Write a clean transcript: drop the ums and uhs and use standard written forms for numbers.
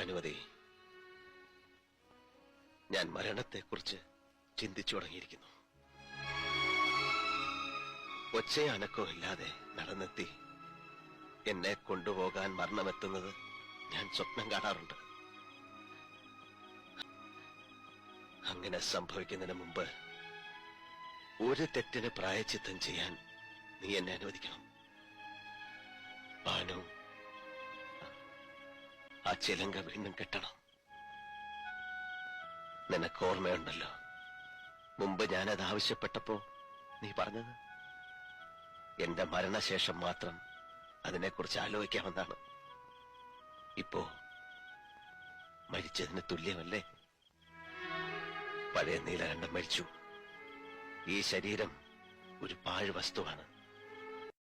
ഭാനുവതി, ഞാൻ മരണത്തെക്കുറിച്ച് ചിന്തിച്ചു തുടങ്ങിയിരിക്കുന്നു. ഒച്ചയനക്കവും ഇല്ലാതെ നടന്നെത്തി എന്നെ കൊണ്ടുപോകാൻ മരണമെത്തുന്നത് ഞാൻ സ്വപ്നം കാണാറുണ്ട്. അങ്ങനെ സംഭവിക്കുന്നതിന് മുമ്പ് ഒരു തെറ്റിന് പ്രായച്ചിത്തം ചെയ്യാൻ നീ എന്നെ അനുവദിക്കണം. ഭാനു, ആ ചിലങ്ക വീണ്ടും കെട്ടണം. നിനക്ക് ഓർമ്മയുണ്ടല്ലോ, മുമ്പ് ഞാനത് ആവശ്യപ്പെട്ടപ്പോ നീ പറഞ്ഞത് എന്റെ മരണശേഷം മാത്രം അതിനെക്കുറിച്ച് ആലോചിക്കാമെന്നാണ്. ഇപ്പോ മരിച്ചതിന് തുല്യമല്ലേ? പഴയ നീലകണ്ഠൻ മരിച്ചു. ഈ ശരീരം ഒരു പാഴ് വസ്തുവാണ്.